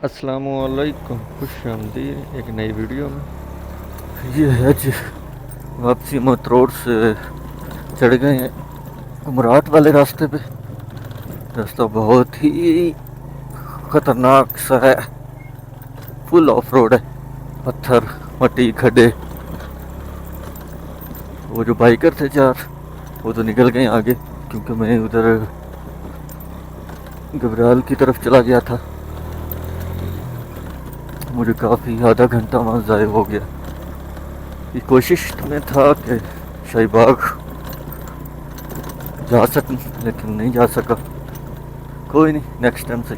अस्सलामुअलैकुम, खुश आमदीद एक नई वीडियो में। ये है जी। वापसी मत रोड से चढ़ गए हैं उमराट वाले रास्ते पे। रास्ता बहुत ही खतरनाक सा है, फुल ऑफ रोड है, पत्थर मट्टी खड्डे। वो जो बाइकर थे चार, वो तो निकल गए आगे, क्योंकि मैं उधर घबराल की तरफ चला गया था। मुझे काफ़ी आधा घंटा वहाँ ज़ाया हो गया। ये कोशिश में था कि शाहीबाग जा सकूं, लेकिन नहीं जा सका। कोई नहीं, नेक्स्ट टाइम से।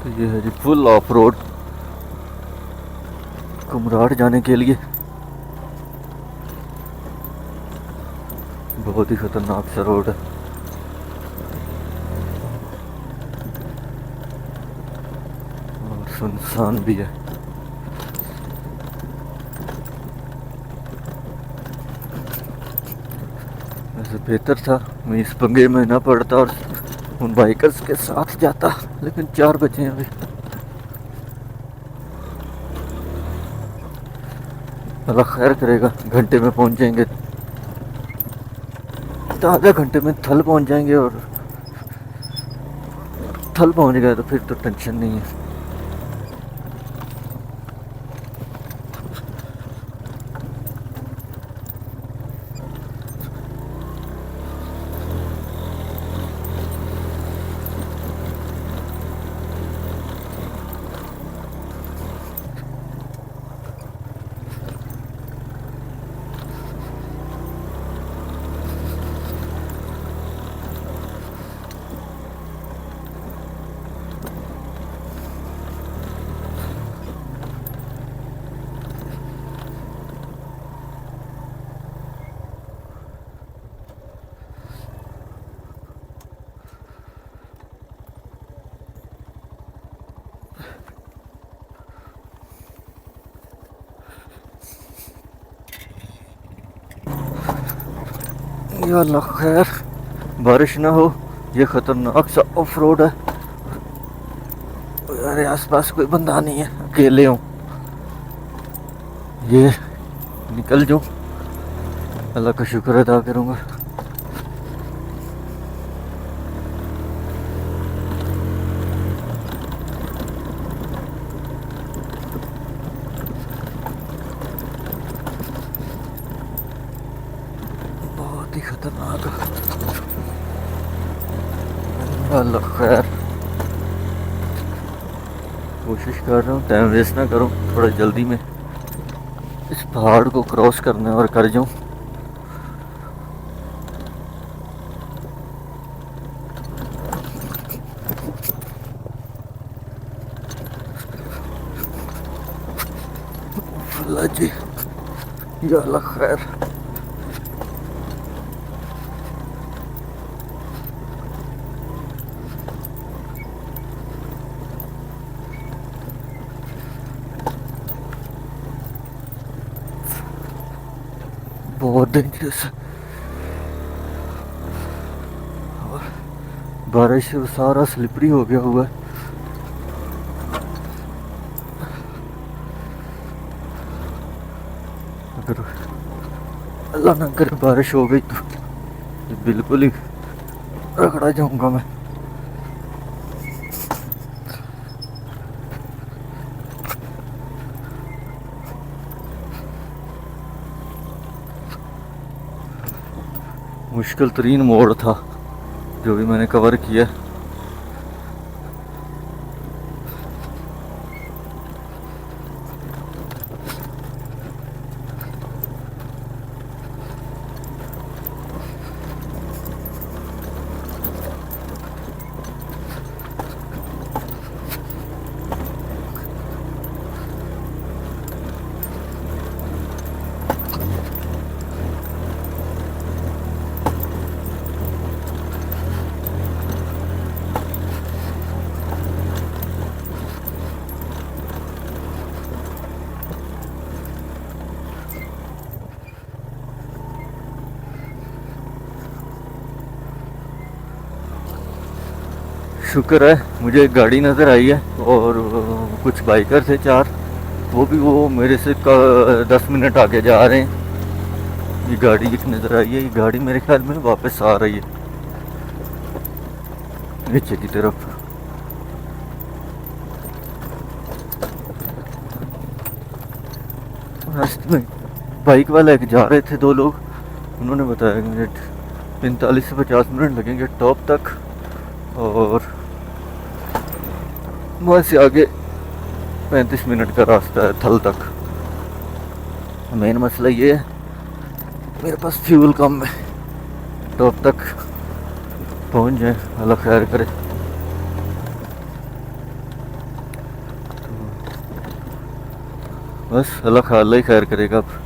तो ये है जी फुल ऑफ रोड कुमराट जाने के लिए। बहुत ही खतरनाक सा रोड है और सुनसान भी है। वैसे बेहतर था मैं इस पंगे में ना पड़ता और उन बाइकर्स के साथ जाता, लेकिन 4 बजे हैं अभी। अल्लाह खैर करेगा, घंटे में पहुंच जाएंगे, तो आधे घंटे में थल पहुंच जाएंगे। और थल पहुंच गए तो फिर तो टेंशन नहीं है। या अल्लाह खैर बारिश ना हो। ये खतरनाक सा ऑफ रोड है। अरे आसपास कोई बंदा नहीं है, अकेले हूँ। ये निकल जाऊँ, अल्लाह का शुक्र अदा करूँगा। बहुत ही खतरनाक। अल्लाह खैर, कोशिश कर रहा हूँ टाइम वेस्ट ना करूँ, थोड़ा जल्दी में इस पहाड़ को क्रॉस करने और कर जाऊँ। अल्लाह जी, या अल्लाह खैर। बहुत डेंजरस है और बारिश से सारा स्लिपरी हो गया हुआ है। अगर अल्लाह ना करे बारिश हो गई तो बिल्कुल ही रगड़ा जाऊंगा मैं। मुश्किल तरीन मोड़ था जो भी मैंने कवर किया। शुक्र है मुझे एक गाड़ी नज़र आई है और कुछ बाइकर थे 4, वो मेरे से 10 मिनट आगे जा रहे हैं। ये गाड़ी एक नज़र आई है, ये गाड़ी मेरे ख्याल में वापस आ रही है नीचे की तरफ। रास्ते में बाइक वाला एक जा रहे थे 2 लोग, उन्होंने बताया कि मुझे 45 से 50 मिनट लगेंगे टॉप तक और वहाँ से आगे 35 मिनट का रास्ता है थल तक। मेन मसला ये है मेरे पास फ्यूल कम है, टॉप तक पहुँच जाए अल्लाह खैर करे। बस अल्लाह खाला ही खैर करेगा अब।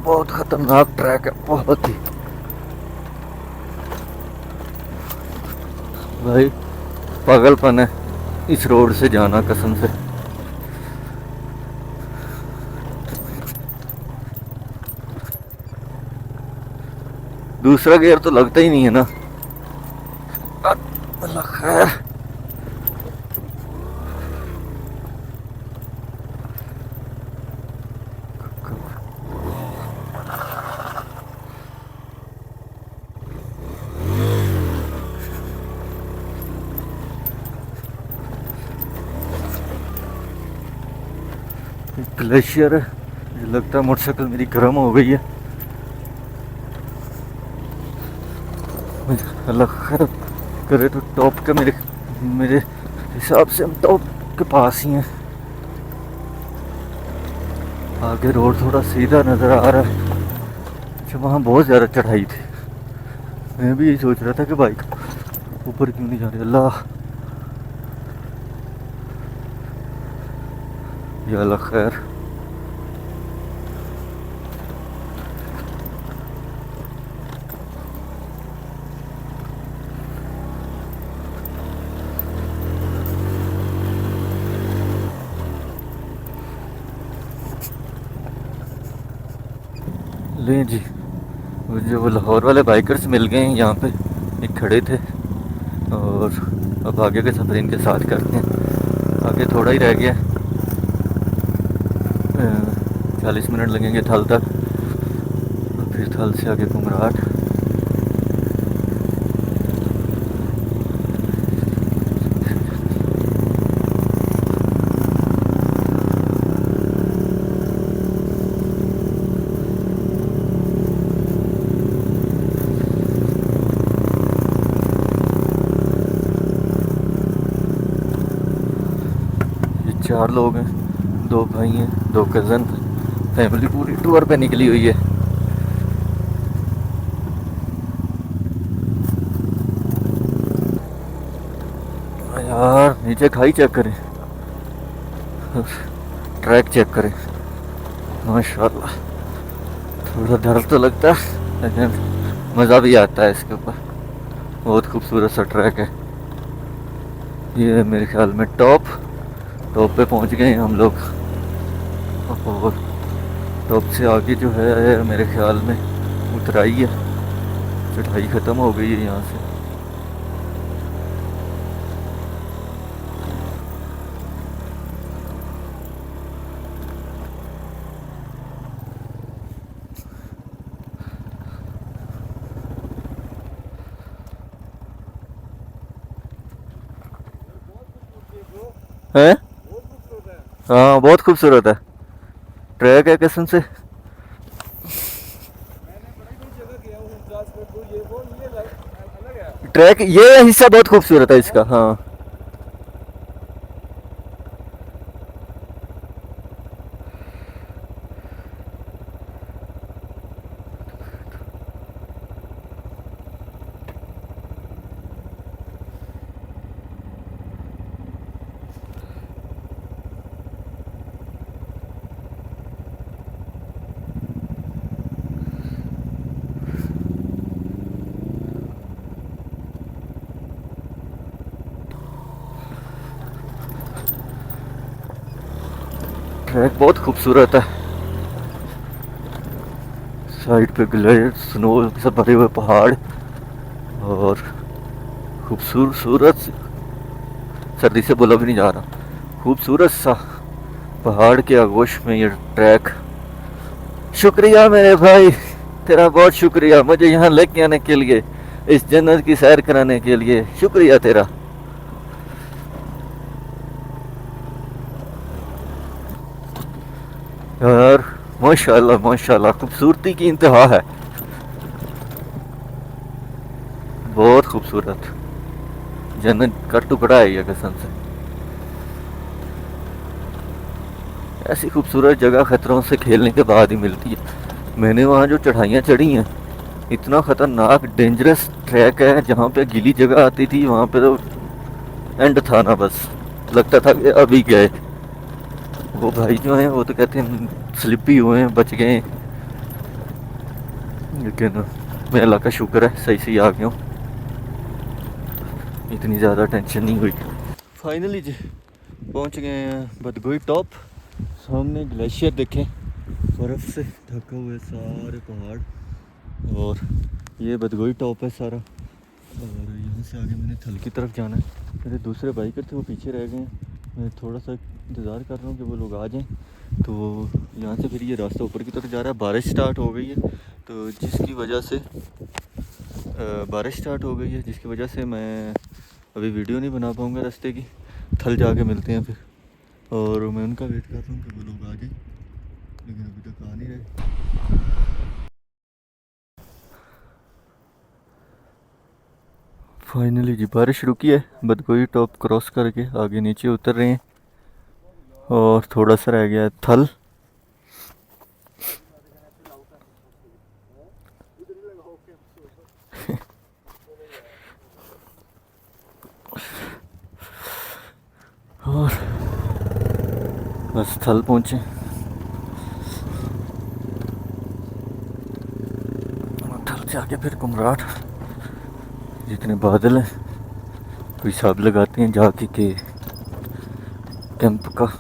बहुत खतरनाक ट्रैक है, बहुत ही भाई पागलपन है इस रोड से जाना कसम से। दूसरा गियर तो लगता ही नहीं है ना। अल्लाह खैर। ग्लेशियर है, मुझे लगता है मोटरसाइकिल मेरी गर्म हो गई है। अल्लाह खैर करे तो टॉप के मेरे हिसाब से हम टॉप के पास ही हैं। आगे रोड थोड़ा सीधा नज़र आ रहा है, अच्छा वहाँ बहुत ज़्यादा चढ़ाई थी। मैं भी यही सोच रहा था कि बाइक ऊपर क्यों नहीं जा रही। अल्लाह या अल्लाह खैर। ले जी, मुझे वो लाहौर वाले बाइकर्स मिल गए हैं यहाँ पे, एक खड़े थे और अब आगे के सफ़र इनके साथ करते हैं। आगे थोड़ा ही रह गया, 40 मिनट लगेंगे थल तक, और फिर थल से आगे कुमराट। ये 4 लोग हैं, 2 भाई हैं, 2 कज़न, फैमिली पूरी टूर पे निकली हुई है। यार नीचे खाई चेक करें, ट्रैक चेक करें, माशाल्लाह। थोड़ा डर तो लगता है लेकिन मज़ा भी आता है इसके ऊपर। बहुत खूबसूरत सा ट्रैक है। ये है मेरे ख्याल में टॉप पे पहुंच गए हैं हम लोग, और टॉप से आगे जो है मेरे ख्याल में उतराई है, चढ़ाई ख़त्म हो गई है यहाँ से। हैं? हाँ बहुत खूबसूरत है ट्रैक है कसम से। ट्रैक ये हिस्सा बहुत खूबसूरत है इसका। हाँ ट्रैक बहुत खूबसूरत है। साइड पे ग्लेशियर, स्नो से भरे हुए पहाड़ और खूबसूरत, सर्दी से बोला भी नहीं जा रहा, खूबसूरत सा पहाड़ के आगोश में ये ट्रैक। शुक्रिया मेरे भाई, तेरा बहुत शुक्रिया मुझे यहाँ लेके आने के लिए, इस जन्नत की सैर कराने के लिए, शुक्रिया तेरा। यार माशाल्लाह माशाल्लाह, खूबसूरती की इंतहा है, बहुत खूबसूरत, जन्नत का टुकड़ा है ये कसम से। ऐसी खूबसूरत जगह खतरों से खेलने के बाद ही मिलती है। मैंने वहाँ जो चढ़ाइयाँ चढ़ी हैं, इतना ख़तरनाक डेंजरस ट्रैक है, जहाँ पे गीली जगह आती थी वहाँ पे तो एंड था ना, बस लगता था कि अभी गए। वो भाई जो हैं वो तो कहते हैं स्लिप ही हुए हैं, बच गए, लेकिन मैं अल्लाह का शुक्र है सही सही आ गया हूँ, इतनी ज़्यादा टेंशन नहीं हुई। फाइनली जी पहुँच गए हैं बदगोई टॉप। सामने ग्लेशियर देखें, बर्फ़ से ढके हुए सारे पहाड़, और ये बदगोई टॉप है सारा। और यहाँ से आगे मैंने थल की तरफ जाना है। मेरे दूसरे बाइकर थे वो पीछे रह गए हैं, मैं थोड़ा सा इंतज़ार कर रहा हूँ कि वो लोग आ जाएं। तो यहाँ से फिर ये रास्ता ऊपर की तरफ जा रहा है। बारिश स्टार्ट हो गई है, तो जिसकी वजह से जिसकी वजह से मैं अभी वीडियो नहीं बना पाऊँगा रास्ते की। थल जाके मिलते हैं फिर, और मैं उनका वेट कर रहा हूँ कि वो लोग आ जाएं, लेकिन अभी तक आ नहीं रहे। फाइनली जी बारिश रुकी है, बदगोई टॉप क्रॉस करके आगे नीचे उतर रहे हैं, और थोड़ा सा रह गया है थल। और बस थल पहुँचे, थल से आके फिर कुमराट। जितने बादल हैं कोई हिसाब लगाते हैं जाके के कैंप का।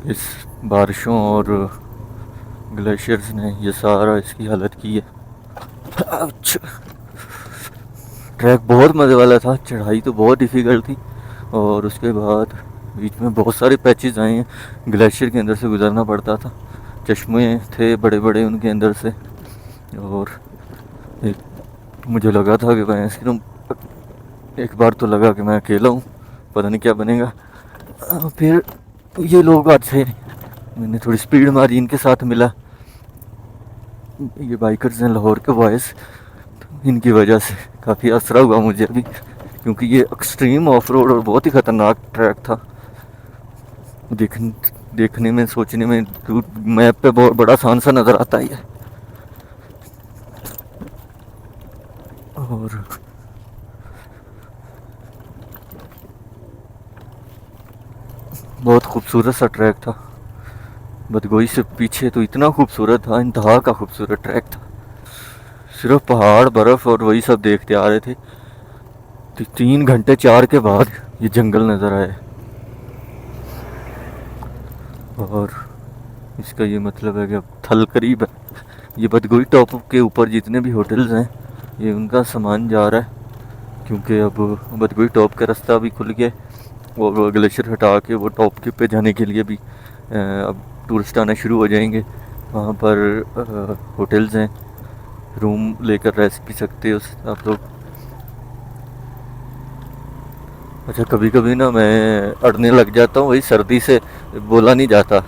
इस बारिशों और ग्लेशियर्स ने ये सारा इसकी हालत की है। ट्रैक बहुत मज़े वाला था, चढ़ाई तो बहुत डिफ़िकल्ट थी, और उसके बाद बीच में बहुत सारे पैचेस आए हैं, ग्लेशियर के अंदर से गुजरना पड़ता था, चश्मे थे बड़े बड़े उनके अंदर से। और मुझे लगा था कि मैं एक बार तो लगा कि मैं अकेला हूँ, पता नहीं क्या बनेगा। फिर ये लोग आज थे, मैंने थोड़ी स्पीड मारी, इनके साथ मिला। ये बाइकर्स हैं लाहौर के बॉयज़, इनकी वजह से काफ़ी असरा हुआ मुझे अभी, क्योंकि ये एक्सट्रीम ऑफ रोड और बहुत ही ख़तरनाक ट्रैक था। देखने में, सोचने में मैप पे बहुत बड़ा आसान सा नज़र आता है। और बहुत खूबसूरत सा ट्रैक था, बदगोई से पीछे तो इतना खूबसूरत था, इंतहा का खूबसूरत ट्रैक था। सिर्फ पहाड़, बर्फ़ और वही सब देखते आ रहे थे। 3 घंटे 4 के बाद ये जंगल नज़र आए, और इसका ये मतलब है कि अब थल करीब है। ये बदगोई टॉप के ऊपर जितने भी होटल्स हैं, ये उनका सामान जा रहा है, क्योंकि अब बदगोई टॉप का रास्ता भी खुल गया, और ग्लेशियर हटा के वो टॉप के पे जाने के लिए भी अब टूरिस्ट आना शुरू हो जाएंगे। वहाँ पर होटल्स हैं, रूम लेकर रह भी सकते हो आप लोग। अच्छा, कभी कभी ना मैं अड़ने लग जाता हूँ, वही सर्दी से बोला नहीं जाता,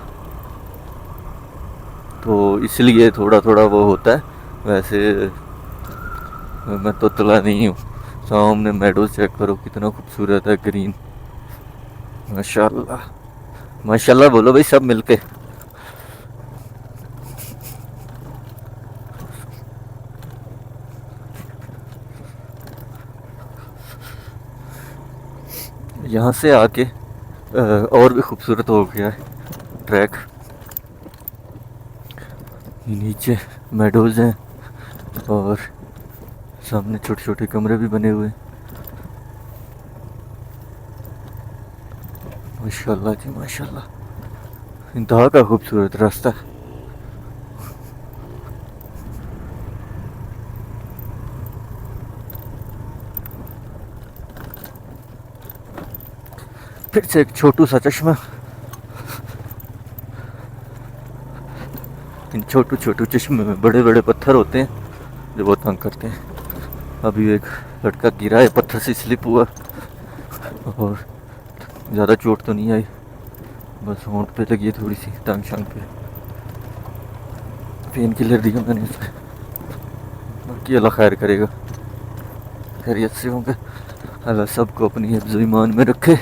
तो इसलिए थोड़ा थोड़ा वो होता है। वैसे मैं तो तला नहीं हूँ। सामने मेडोज चेक करो कितना खूबसूरत है, ग्रीन, माशाल्लाह माशाल्लाह बोलो भाई सब मिलके। यहाँ से आके और भी खूबसूरत हो गया है ट्रैक। नीचे मेडोज हैं और सामने छोटे छोटे कमरे भी बने हुए हैं। माशाल्लाह जी माशाल्लाह, इंतहा का खूबसूरत रास्ता है। फिर से एक छोटू सा चश्मा। इन छोटू छोटू चश्मे में बड़े बड़े पत्थर होते हैं जो बहुत तंग करते हैं। अभी एक लड़का गिरा है, पत्थर से स्लिप हुआ और ज़्यादा चोट तो नहीं आई, बस होंठ पे लगी है थोड़ी सी, टांग शांग पे। पेन किलर दिया मैंने उसे, बाकी अल्लाह खैर करेगा, खैरियत से होंगे। अल्लाह सबको अपनी हिफ्ज़ ईमान में रखे।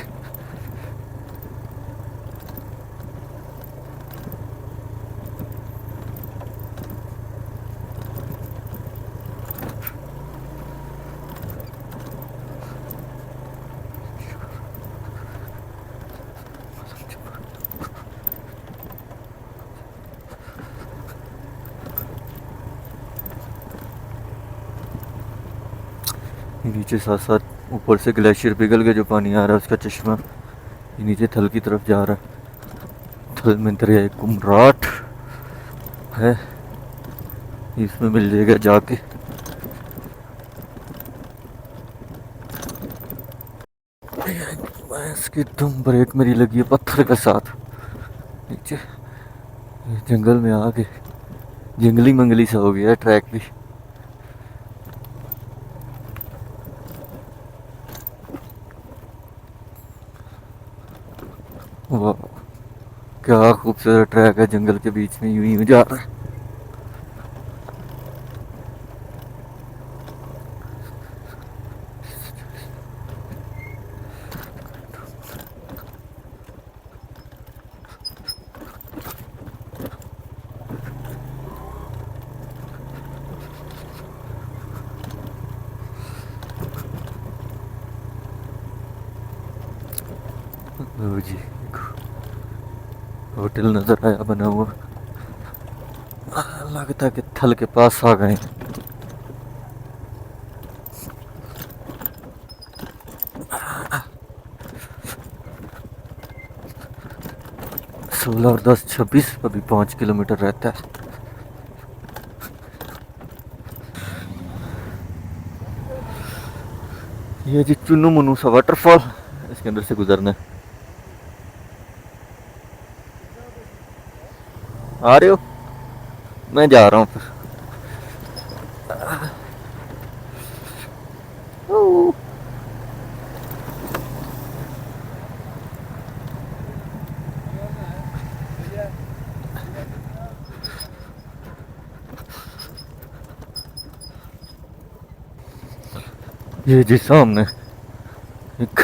नीचे साथ साथ ऊपर से ग्लेशियर पिघल के जो पानी आ रहा है उसका चश्मा ये नीचे थल की तरफ जा रहा है। थल में दरिया कुमराट है, इसमें मिल जाएगा जाके। इसकी दुम ब्रेक मेरी लगी है पत्थर के साथ। नीचे जंगल में आके जंगली मंगली सा हो गया है ट्रैक भी। वाह क्या खूबसूरत ट्रैक है, जंगल के बीच में यूं ही जा रहा है। लो जी होटल नजर आया बना हुआ, लगता है कि थल के पास आ गए। 16 और 10 26 अभी 5 किलोमीटर रहता है। ये जी चुन्नू मुन्नू सा वाटरफॉल, इसके अंदर से गुजरना है। आ रहे हो? मैं जा रहा हूँ फिर। ये जी सामने एक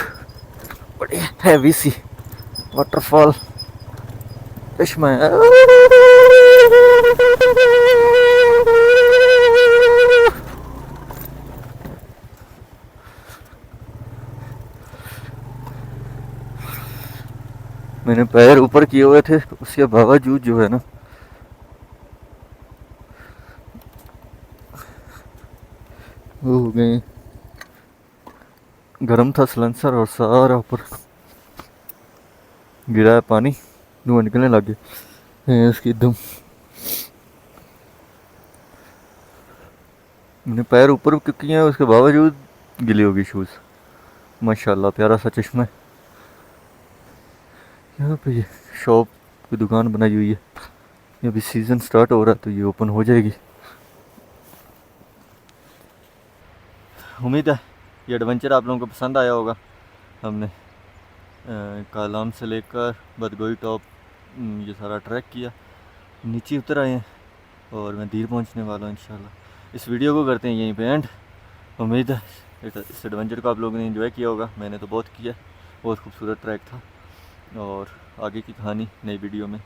बड़ी हैवी सी वाटरफॉल चश्मा है। मैंने पैर ऊपर किए हुए थे, उसके बावजूद जो है ना वो हो गए गर्म था सलेंसर और सारा ऊपर गिरा है पानी, धुआं निकलने लग गया उसकी एकदम। मैंने पैर ऊपर किए हैं उसके बावजूद गिली होगी शूज़। माशाल्लाह प्यारा सा चश्मा है। यहाँ पे ये शॉप की दुकान बनाई हुई है, ये अभी सीज़न स्टार्ट हो रहा है तो ये ओपन हो जाएगी। उम्मीद है ये एडवेंचर आप लोगों को पसंद आया होगा। हमने कालाम से लेकर बदगोई टॉप ये सारा ट्रैक किया, नीचे उतर आए हैं और मैं दीर पहुंचने वाला हूँ इंशाल्लाह। इस वीडियो को करते हैं यहीं पे एंड। उम्मीद है इस एडवेंचर को आप लोगों ने एंजॉय किया होगा, मैंने तो बहुत किया, बहुत खूबसूरत ट्रैक था। और आगे की कहानी नई वीडियो में।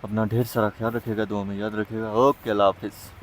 अपना ढेर सारा ख्याल रखिएगा, दुआ में याद रखिएगा। ओके अल्लाह हाफिज़।